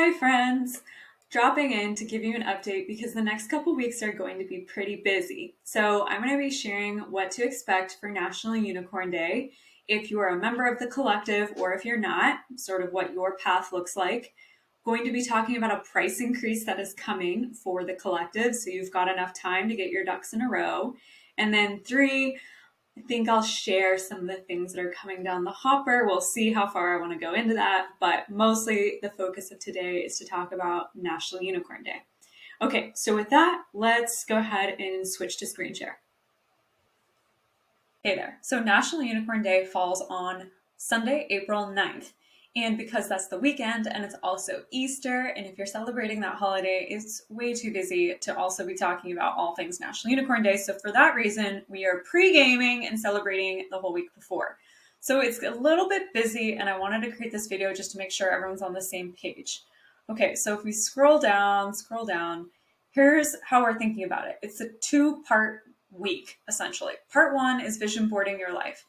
Hi, friends! Dropping in to give you an update because the next couple weeks are going to be pretty busy. So, I'm going to be sharing what to expect for National Unicorn Day. If you are a member of the collective or if you're not, sort of what your path looks like. Going to be talking about a price increase that is coming for the collective, so you've got enough time to get your ducks in a row. And then three, I think I'll share some of the things that are coming down the hopper. We'll see how far I want to go into that, but mostly the focus of today is to talk about National Unicorn Day. Okay, so with that, let's go ahead and switch to screen share. Hey there. So National Unicorn Day falls on Sunday, April 9th. And because that's the weekend and it's also Easter, and if you're celebrating that holiday, it's way too busy to also be talking about all things National Unicorn Day. So for that reason, we are pre-gaming and celebrating the whole week before. So it's a little bit busy, and I wanted to create this video just to make sure everyone's on the same page. Okay, so if we scroll down, here's how we're thinking about it. It's a two-part week, essentially. Part one is vision boarding your life.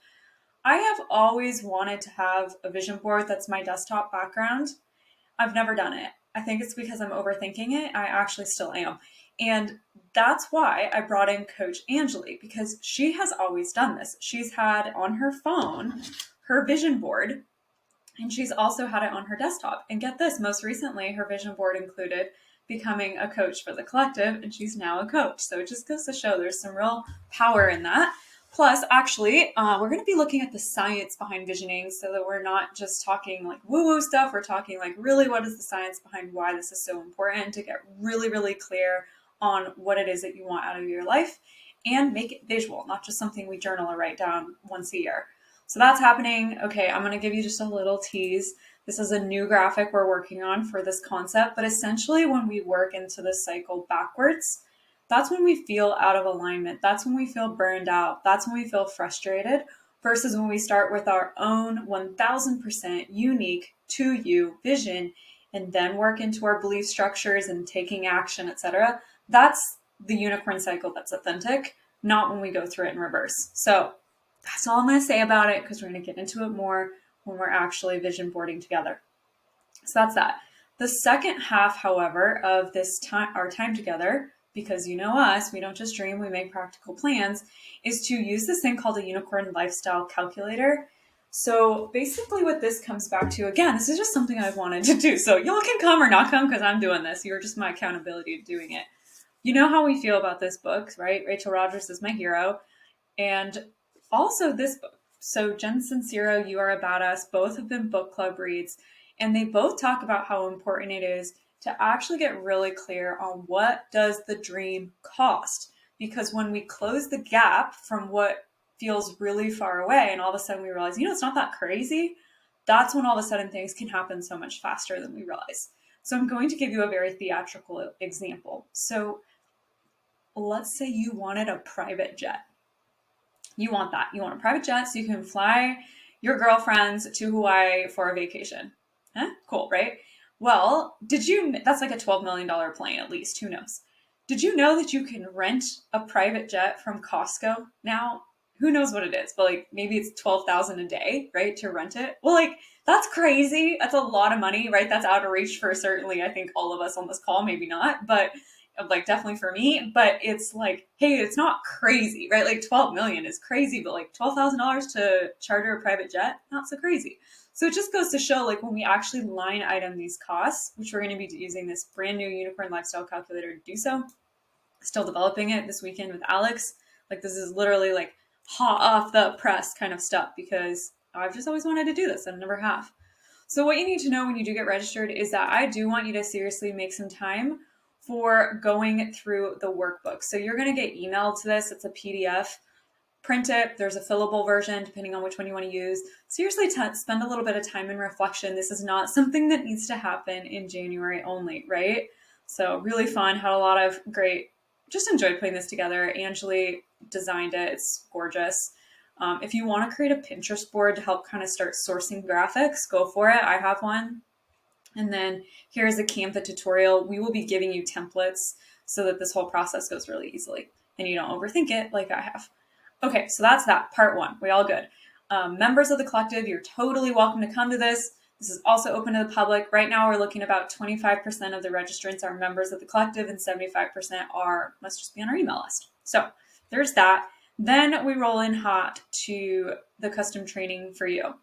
I have always wanted to have a vision board that's my desktop background. I've never done it. I think it's because I'm overthinking it. I actually still am. And that's why I brought in Coach Angeli, because she has always done this. She's had on her phone her vision board, and she's also had it on her desktop. And get this, most recently, her vision board included becoming a coach for the collective, and she's now a coach. So it just goes to show there's some real power in that. Plus, actually, we're going to be looking at the science behind visioning so that we're not just talking like woo-woo stuff. We're talking like really what is the science behind why this is so important to get really, really clear on what it is that you want out of your life and make it visual, not just something we journal or write down once a year. So that's happening. Okay, I'm going to give you just a little tease. This is a new graphic we're working on for this concept, but essentially when we work into the cycle backwards, that's when we feel out of alignment. That's when we feel burned out. That's when we feel frustrated versus when we start with our own 1000% unique to you vision and then work into our belief structures and taking action, etc. That's the unicorn cycle that's authentic, not when we go through it in reverse. So that's all I'm going to say about it because we're going to get into it more when we're actually vision boarding together. So that's that. The second half, however, of this time, our time together, because you know us, we don't just dream, we make practical plans, is to use this thing called a unicorn lifestyle calculator. So basically what this comes back to, again, this is just something I've wanted to do. So y'all can come or not come because I'm doing this. You're just my accountability to doing it. You know how we feel about this book, right? Rachel Rodgers is my hero. And also this book. So Jen Sincero, You Are a Badass, both have been book club reads. And they both talk about how important it is to actually get really clear on what does the dream cost. Because when we close the gap from what feels really far away and all of a sudden we realize, it's not that crazy, that's when all of a sudden things can happen so much faster than we realize. So I'm going to give you a very theatrical example. So let's say you wanted a private jet. You want that. You want a private jet so you can fly your girlfriends to Hawaii for a vacation. Huh? Cool, right? Well, that's like a $12 million plane at least, who knows? Did you know that you can rent a private jet from Costco now? Who knows what it is, but maybe it's $12,000 a day, right, to rent it? Well, that's crazy. That's a lot of money, right? That's out of reach for certainly, I think, all of us on this call, maybe not, but definitely for me. But it's hey, it's not crazy, right? 12 million is crazy, but $12,000 to charter a private jet, not so crazy. So it just goes to show when we actually line item these costs, which we're going to be using this brand new unicorn lifestyle calculator to do so. Still developing it this weekend with Alex. This is literally hot off the press kind of stuff because I've just always wanted to do this and never have. So what you need to know when you do get registered is that I do want you to seriously make some time for going through the workbook. So you're going to get emailed to this. It's a PDF. Print it. There's a fillable version, depending on which one you want to use. Seriously, spend a little bit of time in reflection. This is not something that needs to happen in January only, right? So really fun. Had a lot of just enjoyed putting this together. Angeli designed it. It's gorgeous. If you want to create a Pinterest board to help kind of start sourcing graphics, go for it. I have one. And then here's a Canva tutorial. We will be giving you templates so that this whole process goes really easily and you don't overthink it like I have. Okay, so that's that, part one. We all good. Members of the collective, you're totally welcome to come to this. This is also open to the public. Right now, we're looking about 25% of the registrants are members of the collective and 75% must just be on our email list. So there's that. Then we roll in hot to the custom training for you.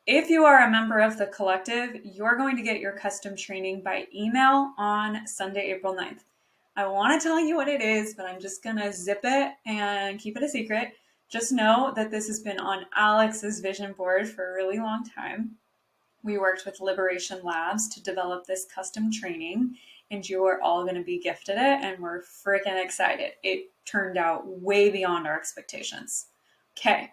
If you are a member of the collective, you're going to get your custom training by email on Sunday, April 9th. I want to tell you what it is, but I'm just going to zip it and keep it a secret. Just know that this has been on Alex's vision board for a really long time. We worked with Liberation Labs to develop this custom training, and you are all going to be gifted it, and we're freaking excited. It turned out way beyond our expectations. Okay,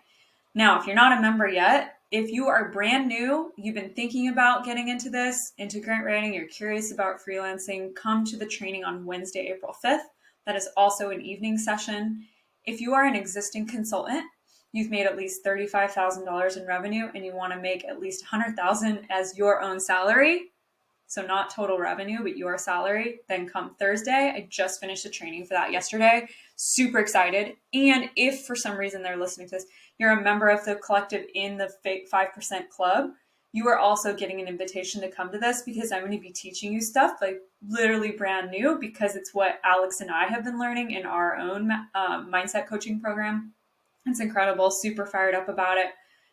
now if you're not a member yet, if you are brand new, you've been thinking about getting into this, into grant writing, you're curious about freelancing, come to the training on Wednesday, April 5th. That is also an evening session. If you are an existing consultant, you've made at least $35,000 in revenue and you want to make at least $100,000 as your own salary, so not total revenue, but your salary, then come Thursday. I just finished the training for that yesterday. Super excited. And if for some reason they're listening to this, you're a member of the collective in the 5% club, you are also getting an invitation to come to this because I'm going to be teaching you stuff like literally brand new because it's what Alex and I have been learning in our own mindset coaching program. It's incredible. Super fired up about it.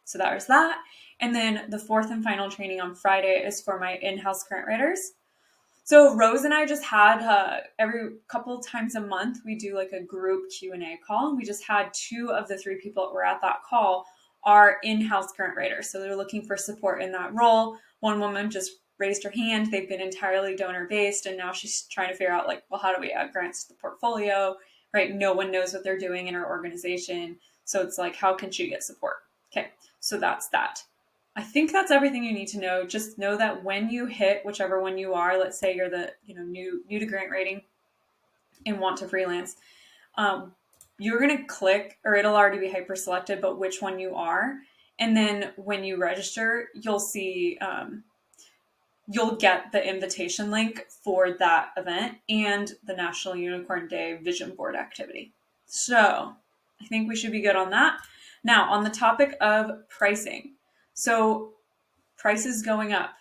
So that was that. And then the fourth and final training on Friday is for my in-house grant writers. So Rose and I just had every couple times a month, we do like a group Q&A call. And we just had 2 of the 3 people that were at that call are in-house grant writers. So they're looking for support in that role. One woman just raised her hand. They've been entirely donor-based. And now she's trying to figure out like, well, how do we add grants to the portfolio, right? No one knows what they're doing in her organization. So it's like, how can she get support? Okay, so that's that. I think that's everything you need to know. Just know that when you hit whichever one you are, let's say you're the new to grant writing and want to freelance, you're going to click, or it'll already be hyper selected, but which one you are. And then when you register, you'll see, you'll get the invitation link for that event and the National Unicorn Day Vision Board activity. So I think we should be good on that. Now, on the topic of pricing. So prices going up.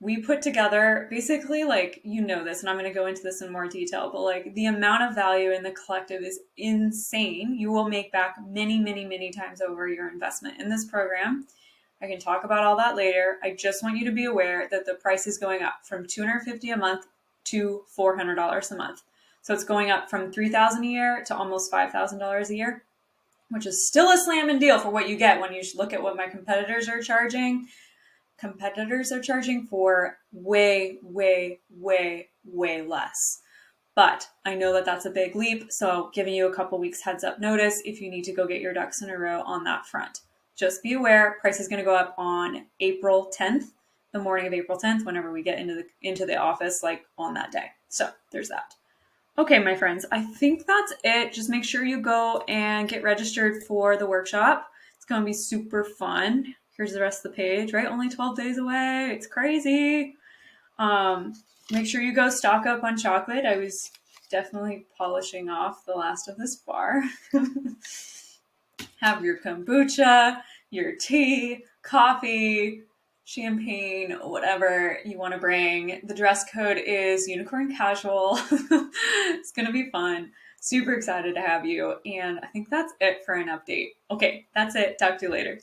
We put together basically like, this, and I'm going to go into this in more detail, but like the amount of value in the collective is insane. You will make back many, many, many times over your investment in this program. I can talk about all that later. I just want you to be aware that the price is going up from $250 a month to $400 a month. So it's going up from $3,000 a year to almost $5,000 a year, which is still a slamming deal for what you get when you look at what my competitors are charging. Competitors are charging for way, way, way, way less. But I know that that's a big leap, so giving you a couple weeks heads up notice if you need to go get your ducks in a row on that front. Just be aware, price is going to go up on April 10th, the morning of April 10th, whenever we get into the office, like on that day. So there's that. Okay, my friends, I think that's it. Just make sure you go and get registered for the workshop. It's going to be super fun. Here's the rest of the page, right? Only 12 days away. It's crazy. Make sure you go stock up on chocolate. I was definitely polishing off the last of this bar. Have your kombucha, your tea, coffee, champagne, whatever you want to bring. The dress code is unicorn casual. It's going to be fun. Super excited to have you. And I think that's it for an update. Okay, that's it. Talk to you later.